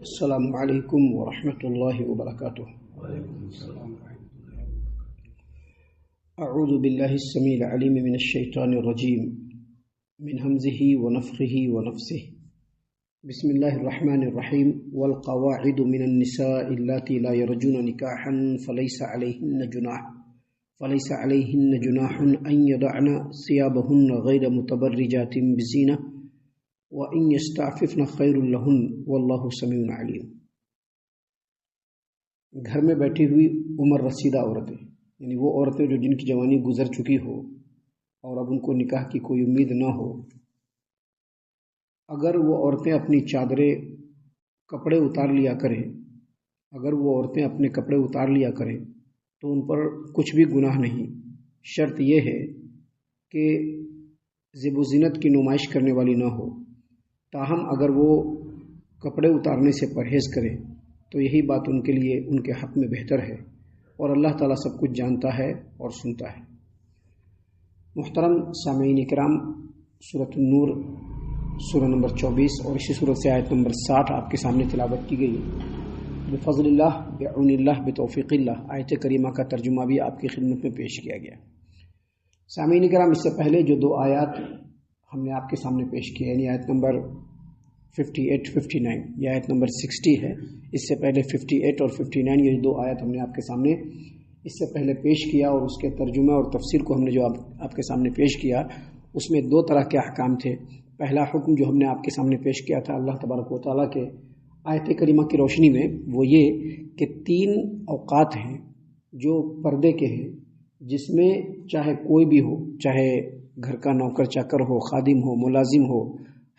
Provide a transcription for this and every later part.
السلام علیکم ورحمۃ اللہ وبرکاتہ۔ اعوذ باللہ السمیع العلیم من الشیطان الرجیم من ہمزہ ونفخہ ونفثہ۔ بسم اللہ الرحمن الرحیم۔ والقواعد من النساء اللاتی لا يرجون نکاحا فلیس علیہن جناح ان یضعن ثیابہن غیر متبرجات بزینہ وَإِن يَسْتَعْفِفْنَ خَيْرٌ لَهُنَّ وَاللَّهُ سَمِيعٌ عَلِيمٌ۔ گھر میں بیٹھی ہوئی عمر رسیدہ عورتیں، یعنی وہ عورتیں جو جن کی جوانی گزر چکی ہو اور اب ان کو نکاح کی کوئی امید نہ ہو، اگر وہ عورتیں اپنی چادریں کپڑے اتار لیا کریں تو ان پر کچھ بھی گناہ نہیں۔ شرط یہ ہے کہ زیب و زینت کی نمائش کرنے والی نہ ہو، تاہم اگر وہ کپڑے اتارنے سے پرہیز کرے تو یہی بات ان کے لیے ان کے حق میں بہتر ہے، اور اللہ تعالیٰ سب کچھ جانتا ہے اور سنتا ہے۔ محترم سامعین کرام، سورۃ النور سورہ نمبر 24 اور اسی سورت سے آیت نمبر 60 آپ کے سامنے تلاوت کی گئی۔ بفضل اللہ، بعون اللہ، بتوفیق اللہ، آیت کریمہ کا ترجمہ بھی آپ کی خدمت میں پیش کیا گیا۔ سامعین کرام، اس سے پہلے جو دو آیات ہم نے آپ کے سامنے پیش کیا، یعنی آیت نمبر 58 59 یہ آیت نمبر 60 ہے، اس سے پہلے 58 اور 59 یہ دو آیات ہم نے آپ کے سامنے اس سے پہلے پیش کیا، اور اس کے ترجمہ اور تفسیر کو ہم نے جو آپ کے سامنے پیش کیا اس میں دو طرح کے احکام تھے۔ پہلا حکم جو ہم نے آپ کے سامنے پیش کیا تھا اللہ تبارک و تعالیٰ کے آیت کریمہ کی روشنی میں، وہ یہ کہ 3 اوقات ہیں جو پردے کے ہیں، جس میں چاہے کوئی بھی ہو، چاہے گھر کا نوکر چاکر ہو، خادم ہو، ملازم ہو،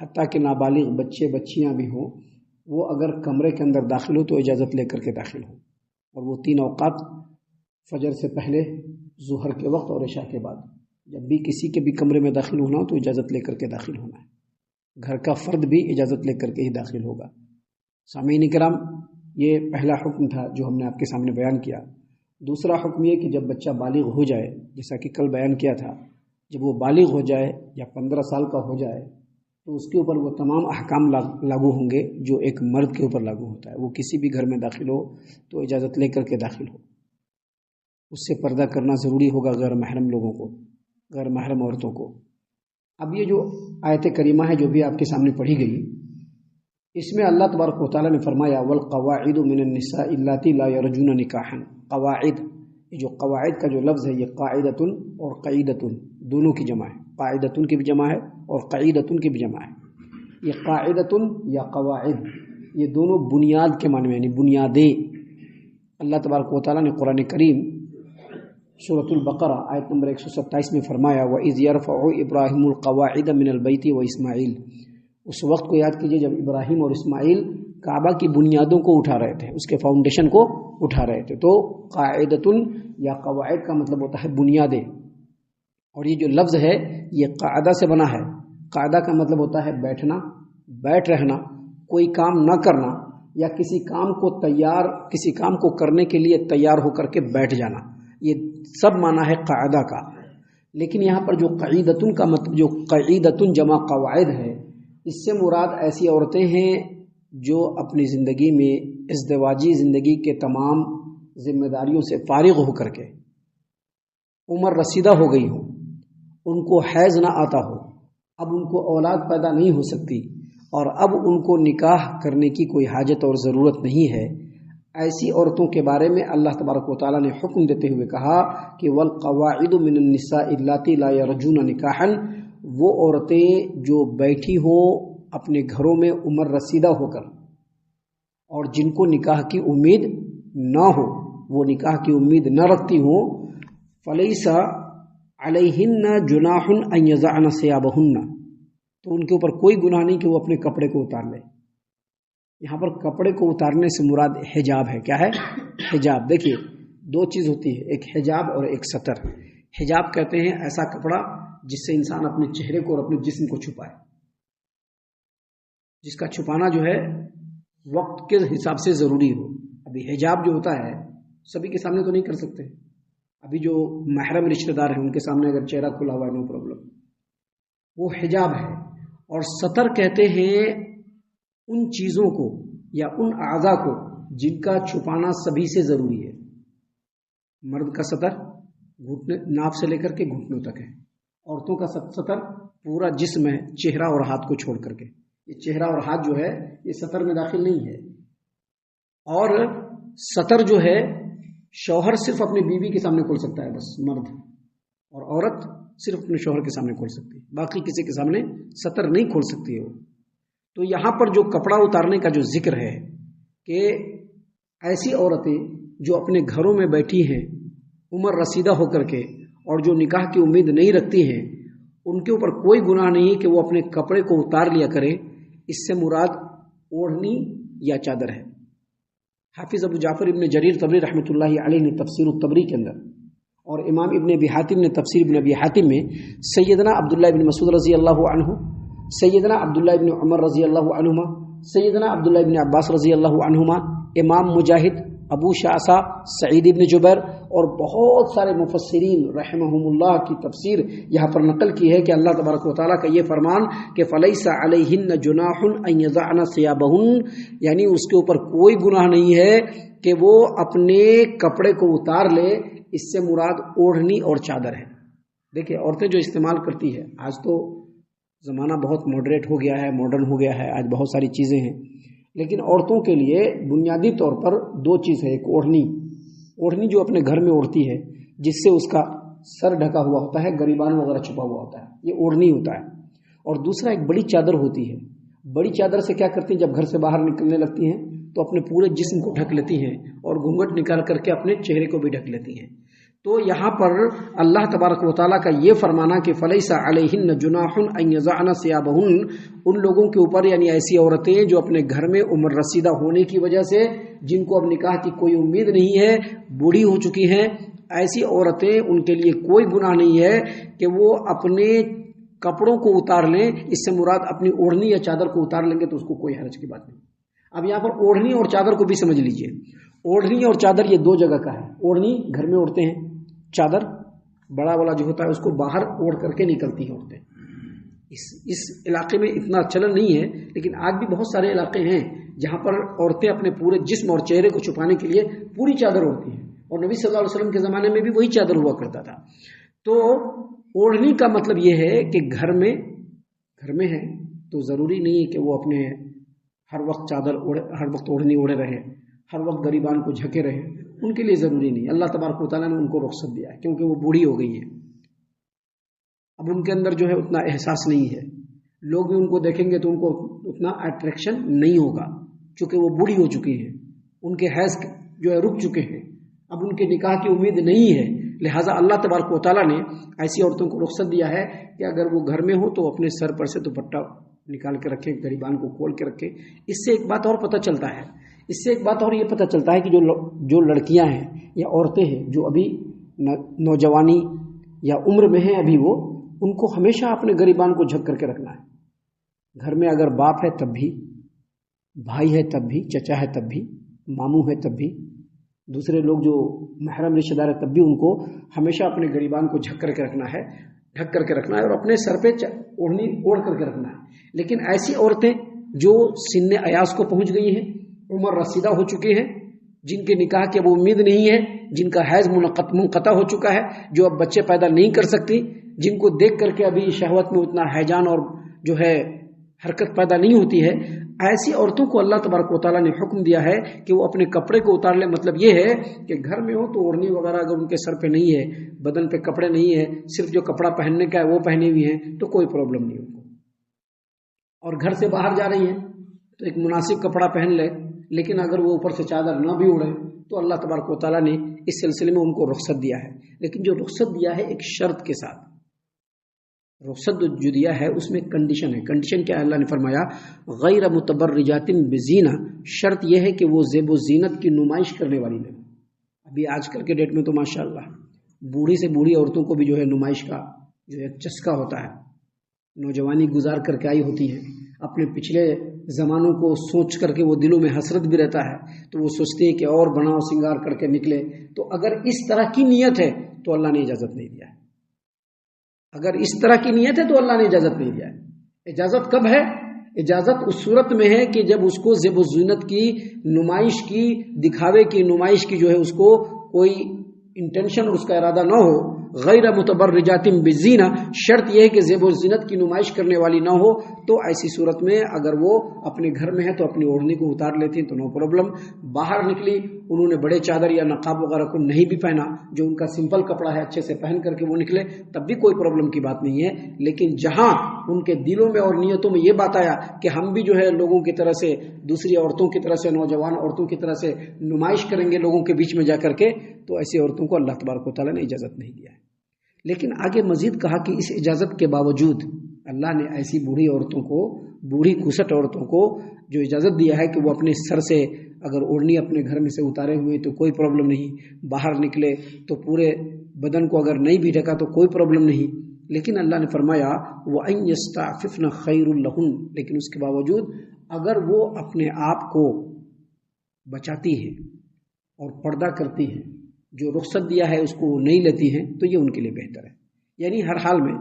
حتیٰ کہ نابالغ بچے بچیاں بھی ہوں، وہ اگر کمرے کے اندر داخل ہو تو اجازت لے کر کے داخل ہو۔ اور وہ 3 اوقات فجر سے پہلے، ظہر کے وقت اور عشاء کے بعد، جب بھی کسی کے بھی کمرے میں داخل ہونا ہو تو اجازت لے کر کے داخل ہونا ہے۔ گھر کا فرد بھی اجازت لے کر کے ہی داخل ہوگا۔ سامعین کرام، یہ پہلا حکم تھا جو ہم نے آپ کے سامنے بیان کیا۔ دوسرا حکم یہ کہ جب بچہ بالغ ہو جائے، جیسا کہ کل بیان کیا تھا، جب وہ بالغ ہو جائے یا 15 سال کا ہو جائے تو اس کے اوپر وہ تمام احکام لاگو ہوں گے جو ایک مرد کے اوپر لاگو ہوتا ہے۔ وہ کسی بھی گھر میں داخل ہو تو اجازت لے کر کے داخل ہو، اس سے پردہ کرنا ضروری ہوگا غیر محرم لوگوں کو، غیر محرم عورتوں کو۔ اب یہ جو آیت کریمہ ہے جو بھی آپ کے سامنے پڑھی گئی، اس میں اللہ تبارک و تعالیٰ نے فرمایا والقواعد من النساء اللاتی لا يرجون نکاحا۔ قواعد، یہ جو قواعد کا جو لفظ ہے یہ قاعدۃ اور قعیدۃ دونوں کی جمع ہے، قاعدۃ کی بھی جمع ہے اور قعیدۃ کی بھی جمع ہے۔ یہ قاعدۃ یا قواعد یہ دونوں بنیاد کے معنی میں، یعنی بنیادیں۔ اللہ تبارک و تعالیٰ نے قرآن کریم سورۃ البقرہ آیت نمبر 127 میں فرمایا وَإِذْ يَرْفَعُ إِبْرَاهِيمُ الْقَوَاعِدَ مِنَ الْبَيْتِ وَإِسْمَاعِيلُ۔ اس وقت کو یاد کیجئے جب ابراہیم اور اسماعیل کعبہ کی بنیادوں کو اٹھا رہے تھے، اس کے فاؤنڈیشن کو اٹھا رہے تھے۔ تو قاعدۃ یا قواعد کا مطلب ہوتا ہے بنیادیں، اور یہ جو لفظ ہے یہ قاعدہ سے بنا ہے۔ قاعدہ کا مطلب ہوتا ہے بیٹھنا، بیٹھ رہنا، کوئی کام نہ کرنا، یا کسی کام کو کرنے کے لیے تیار ہو کر کے بیٹھ جانا، یہ سب معنی ہے قاعدہ کا۔ لیکن یہاں پر جو قعیدۃ کا مطلب، جو قعیدۃ جمع قواعد ہے، اس سے مراد ایسی عورتیں ہیں جو اپنی زندگی میں ازدواجی زندگی کے تمام ذمہ داریوں سے فارغ ہو کر کے عمر رسیدہ ہو گئی ہوں، ان کو حیض نہ آتا ہو، اب ان کو اولاد پیدا نہیں ہو سکتی، اور اب ان کو نکاح کرنے کی کوئی حاجت اور ضرورت نہیں ہے، ایسی عورتوں کے بارے میں اللہ تبارک و تعالیٰ نے حکم دیتے ہوئے کہا کہ والقواعد من النساء اللاتی لا يرجون نکاحا۔ وہ عورتیں جو بیٹھی ہوں اپنے گھروں میں عمر رسیدہ ہو کر، اور جن کو نکاح کی امید نہ ہو، وہ نکاح کی امید نہ رکھتی ہوں، فلیس علیہن جناح ان یضعن ثیابہن، تو ان کے اوپر کوئی گناہ نہیں کہ وہ اپنے کپڑے کو اتار لے۔ یہاں پر کپڑے کو اتارنے سے مراد حجاب ہے۔ کیا ہے؟ حجاب۔ دیکھیے، 2 چیز ہوتی ہے، ایک حجاب اور ایک ستر۔ حجاب کہتے ہیں ایسا کپڑا جس سے انسان اپنے چہرے کو اور اپنے جسم کو چھپائے، جس کا چھپانا جو ہے وقت کے حساب سے ضروری ہو۔ ابھی حجاب جو ہوتا ہے سبھی کے سامنے تو نہیں کر سکتے، ابھی جو محرم رشتہ دار ہیں ان کے سامنے اگر چہرہ کھلا ہوا ہے نو پرابلم، وہ حجاب ہے۔ اور ستر کہتے ہیں ان چیزوں کو یا ان اعضاء کو جن کا چھپانا سبھی سے ضروری ہے. مرد کا سطر گھٹنے ناف سے لے کر کے گھٹنوں تک ہے. عورتوں کا سطر پورا جسم ہے چہرہ اور ہاتھ کو چھوڑ کر کے. یہ چہرہ اور ہاتھ جو ہے یہ سطر میں داخل نہیں ہے. اور سطر جو ہے شوہر صرف اپنی بیوی کے سامنے کھول سکتا ہے بس مرد, اور عورت صرف اپنے شوہر کے سامنے کھول سکتی ہے, باقی کسی کے سامنے سطر نہیں کھول سکتی ہے وہ. تو یہاں پر جو کپڑا اتارنے کا جو ذکر ہے کہ ایسی عورتیں جو اپنے گھروں میں بیٹھی ہیں عمر رسیدہ ہو کر کے اور جو نکاح کی امید نہیں رکھتی ہیں, ان کے اوپر کوئی گناہ نہیں کہ وہ اپنے کپڑے کو اتار لیا کرے. اس سے مراد اوڑھنی یا چادر ہے. حافظ ابو جعفر ابن جریر طبری رحمۃ اللہ علیہ نے تفسیر الطبری کے اندر اور امام ابن ابی حاتم نے تفسیر ابن ابی حاتم میں سیدنا عبداللہ ابن مسعود رضی اللہ عنہ, سیدنا عبداللہ ابن عمر رضی اللہ عنہما, سیدنا عبداللہ ابن عباس رضی اللہ عنہما, امام مجاہد, ابو شعثہ, سعید ابن جبیر اور بہت سارے مفسرین رحمہم اللہ کی تفسیر یہاں پر نقل کی ہے کہ اللہ تبارک و تعالیٰ کا یہ فرمان کہ فَلَيْسَ عَلَيْهِنَّ جُنَاحٌ أَن يَضَعْنَ ثِيَابَهُنَّ, یعنی اس کے اوپر کوئی گناہ نہیں ہے کہ وہ اپنے کپڑے کو اتار لے. اس سے مراد اوڑھنی اور چادر ہے. دیکھیں عورتیں جو استعمال کرتی ہے, آج تو زمانہ بہت ماڈریٹ ہو گیا ہے, ماڈرن ہو گیا ہے, آج بہت ساری چیزیں ہیں, لیکن عورتوں کے لیے بنیادی طور پر دو چیز ہے. ایک اوڑھنی جو اپنے گھر میں اوڑھتی ہے جس سے اس کا سر ڈھکا ہوا ہوتا ہے, گریبان وغیرہ چھپا ہوا ہوتا ہے, یہ اوڑھنی ہوتا ہے. اور دوسرا ایک بڑی چادر ہوتی ہے. بڑی چادر سے کیا کرتی ہیں, جب گھر سے باہر نکلنے لگتی ہیں تو اپنے پورے جسم کو ڈھک لیتی ہیں اور گھونگھٹ نکال کر کے اپنے چہرے کو بھی ڈھک لیتی ہیں. تو یہاں پر اللہ تبارک و تعالیٰ کا یہ فرمانا کہ فَلَيْسَ عَلَيْهِنَّ جُنَاحٌ أَن يَضَعْنَ ثِيَابَهُنَّ, ان لوگوں کے اوپر یعنی ایسی عورتیں جو اپنے گھر میں عمر رسیدہ ہونے کی وجہ سے جن کو اب نکاح کی کوئی امید نہیں ہے, بوڑھی ہو چکی ہیں, ایسی عورتیں ان کے لیے کوئی گناہ نہیں ہے کہ وہ اپنے کپڑوں کو اتار لیں. اس سے مراد اپنی اوڑھنی یا چادر کو اتار لیں گے تو اس کو کوئی حرج کی بات نہیں. اب یہاں پر اوڑھنی اور چادر کو بھی سمجھ لیجئے. اوڑھنی اور چادر یہ دو جگہ کا ہے. اوڑھنی گھر میں اوڑھتے ہیں, چادر بڑا والا جو ہوتا ہے اس کو باہر اوڑھ کر کے نکلتی ہیں عورتیں. اس علاقے میں اتنا چلن نہیں ہے, لیکن آج بھی بہت سارے علاقے ہیں جہاں پر عورتیں اپنے پورے جسم اور چہرے کو چھپانے کے لیے پوری چادر اوڑھتی ہیں, اور نبی صلی اللہ علیہ وسلم کے زمانے میں بھی وہی چادر ہوا کرتا تھا. تو اوڑھنی کا مطلب یہ ہے کہ گھر میں ہے تو ضروری نہیں ہے کہ وہ اپنے ہر وقت چادر اوڑھے, ہر وقت اوڑھنی اوڑھے رہے, ہر وقت گریبان کو جھکے رہے. ان کے لیے ضروری نہیں. اللہ تبارک و تعالیٰ نے ان کو رخصت دیا ہے کیونکہ وہ بوڑھی ہو گئی ہیں. اب ان کے اندر جو ہے اتنا احساس نہیں ہے. لوگ بھی ان کو دیکھیں گے تو ان کو اتنا اٹریکشن نہیں ہوگا چونکہ وہ بوڑھی ہو چکی ہیں, ان کے حیض جو ہے رک چکے ہیں, اب ان کے نکاح کی امید نہیں ہے. لہٰذا اللہ تبارک و تعالیٰ نے ایسی عورتوں کو رخصت دیا ہے کہ اگر وہ گھر میں ہو تو اپنے سر پر سے دوپٹہ نکال کے رکھیں, گریبان کو کھول کے رکھیں. اس سے ایک بات اور پتہ چلتا ہے, اس سے ایک بات اور یہ پتہ چلتا ہے کہ جو لڑکیاں ہیں یا عورتیں ہیں جو ابھی نوجوانی یا عمر میں ہیں ابھی, وہ ان کو ہمیشہ اپنے گریبان کو جھک کر کے رکھنا ہے. گھر میں اگر باپ ہے تب بھی, بھائی ہے تب بھی, چچا ہے تب بھی, ماموں ہے تب بھی, دوسرے لوگ جو محرم رشتہ دار ہے تب بھی ان کو ہمیشہ اپنے گریبان کو جھک کر کے رکھنا ہے, ڈھک کر کے رکھنا ہے, اور اپنے سر پہ اوڑھنی اوڑھ کر کے رکھنا ہے. لیکن ایسی عورتیں جو سن ایاس کو پہنچ گئی ہیں, عمر رسیدہ ہو چکی ہیں, جن کے نکاح کی اب امید نہیں ہے, جن کا حیض منقطع ہو چکا ہے, جو اب بچے پیدا نہیں کر سکتی, جن کو دیکھ کر کے ابھی شہوت میں اتنا ہیجان اور جو ہے حرکت پیدا نہیں ہوتی ہے, ایسی عورتوں کو اللہ تبارک و تعالیٰ نے حکم دیا ہے کہ وہ اپنے کپڑے کو اتار لیں. مطلب یہ ہے کہ گھر میں ہو تو اوڑھنی وغیرہ اگر ان کے سر پہ نہیں ہے, بدن پہ کپڑے نہیں ہے, صرف جو کپڑا پہننے کا ہے وہ پہنے ہوئی ہیں تو کوئی پرابلم نہیں ان کو. اور گھر سے باہر جا رہی ہیں تو ایک مناسب کپڑا پہن لے, لیکن اگر وہ اوپر سے چادر نہ بھی اڑے تو اللہ تبارک و تعالیٰ نے اس سلسلے میں ان کو رخصت دیا ہے. لیکن جو رخصت دیا ہے ایک شرط کے ساتھ. رخصت جو دیا ہے اس میں کنڈیشن ہے. کنڈیشن کیا ہے؟ اللہ نے فرمایا غیر متبرجات بزینہ, شرط یہ ہے کہ وہ زیب و زینت کی نمائش کرنے والی نہیں. ابھی آج کل کے ڈیٹ میں تو ماشاءاللہ بوڑھی سے بوڑھی عورتوں کو بھی جو ہے نمائش کا جو ایک چسکا ہوتا ہے. نوجوانی گزار کر کے آئی ہوتی ہے, اپنے پچھلے زمانوں کو سوچ کر کے وہ دلوں میں حسرت بھی رہتا ہے, تو وہ سوچتے ہیں کہ اور بناؤ سنگار کر کے نکلے. تو اگر اس طرح کی نیت ہے تو اللہ نے اجازت نہیں دیا ہے. اگر اس طرح کی نیت ہے تو اللہ نے اجازت نہیں دیا ہے. اجازت کب ہے؟ اجازت اس صورت میں ہے کہ جب اس کو زیب و زینت کی نمائش کی، دکھاوے کی نمائش کی جو ہے اس کو کوئی انٹینشن اور اس کا ارادہ نہ ہو، غیر متبرجات بزینہ، شرط یہ ہے کہ زیب و زینت کی نمائش کرنے والی نہ ہو، تو ایسی صورت میں اگر وہ اپنے گھر میں ہے تو اپنی اوڑھنی کو اتار لیتی ہیں تو نو پرابلم. باہر نکلی، انہوں نے بڑے چادر یا نقاب وغیرہ کو نہیں بھی پہنا، جو ان کا سمپل کپڑا ہے اچھے سے پہن کر کے وہ نکلے، تب بھی کوئی پرابلم کی بات نہیں ہے. لیکن جہاں ان کے دلوں میں اور نیتوں میں یہ بات آیا کہ ہم بھی جو ہے لوگوں کی طرح سے، دوسری عورتوں کی طرح سے، نوجوان عورتوں کی طرح سے نمائش کریں گے لوگوں کے بیچ میں جا کر کے، تو ایسی عورتوں کو اللہ تبارک و تعالیٰ نے اجازت نہیں دیا ہے. لیکن آگے مزید کہا کہ اس اجازت کے باوجود اللہ نے ایسی بوڑھی عورتوں کو، بوڑھی کسٹ عورتوں کو جو اجازت دیا ہے کہ وہ اپنے سر سے اگر اوڑھنی اپنے گھر میں سے اتارے ہوئے تو کوئی پرابلم نہیں، باہر نکلے تو پورے بدن کو اگر نہیں بھی ڈھکا تو کوئی پرابلم نہیں. لیکن اللہ نے فرمایا وَأَن يَسْتَعْفِفْنَ خَيْرٌ لَهُنَّ، لیکن اس کے باوجود اگر وہ اپنے آپ کو بچاتی ہیں اور پردہ کرتی ہیں، جو رخصت دیا ہے اس کو وہ نہیں لیتی ہیں، تو یہ ان کے لیے بہتر ہے. یعنی ہر حال میں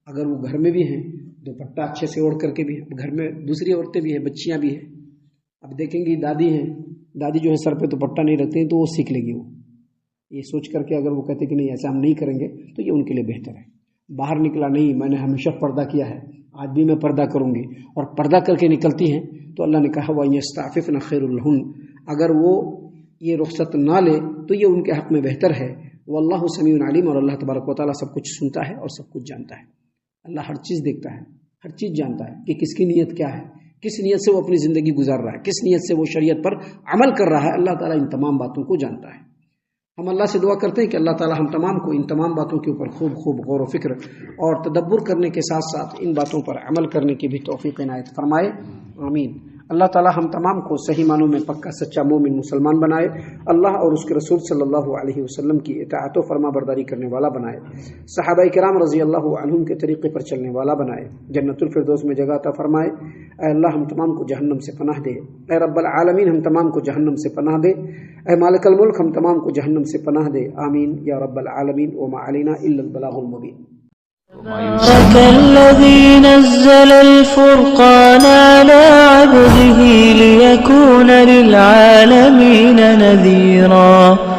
اگر وہ گھر میں بھی ہیں دوپٹہ اچھے سے اوڑھ کر کے بھی، گھر میں دوسری عورتیں بھی ہیں، بچیاں بھی ہیں، اب دیکھیں گی دادی ہیں، دادی جو ہے سر پہ دوپٹہ نہیں رکھتے ہیں تو وہ سیکھ لے گی، وہ یہ سوچ کر کے اگر وہ کہتے کہ نہیں ایسا ہم نہیں کریں گے تو یہ ان کے لیے بہتر ہے. باہر نکلا نہیں، میں نے ہمیشہ پردہ کیا ہے، آج بھی میں پردہ کروں گی، اور پردہ کر کے نکلتی ہیں، تو اللہ نے کہا وَإِن يَسْتَعْفِفْنَ خَيْرٌ لَهُنَّ، اگر وہ یہ رخصت نہ لے تو یہ ان کے حق میں بہتر ہے. واللہ سمیع علیم، اور اللہ تبارک و تعالیٰ سب کچھ سنتا ہے اور سب کچھ جانتا ہے. اللہ ہر چیز دیکھتا ہے، ہر چیز جانتا ہے کہ کس کی نیت کیا ہے، کس نیت سے وہ اپنی زندگی گزار رہا ہے، کس نیت سے وہ شریعت پر عمل کر رہا ہے. اللہ تعالیٰ ان تمام باتوں کو جانتا ہے. ہم اللہ سے دعا کرتے ہیں کہ اللہ تعالیٰ ہم تمام کو ان تمام باتوں کے اوپر خوب غور و فکر اور تدبر کرنے کے ساتھ ساتھ ان باتوں پر عمل کرنے کی بھی توفیق عنایت فرمائے. آمین. اللہ تعالیٰ ہم تمام کو صحیح معنوں میں پکا سچا مومن مسلمان بنائے، اللہ اور اس کے رسول صلی اللہ علیہ وسلم کی اطاعت و فرما برداری کرنے والا بنائے، صحابہ کرام رضی اللہ عنہم کے طریقے پر چلنے والا بنائے، جنت الفردوس میں جگہ عطا فرمائے. اے اللہ ہم تمام کو جہنم سے پناہ دے، اے رب العالمین ہم تمام کو جہنم سے پناہ دے، اے مالک الملک ہم تمام کو جہنم سے پناہ دے. آمین یا رب العالمین. وما علینا الا البلاغ المبین. تبارك الذي نزل الفرقان على عبده ليكون للعالمين نذيرا.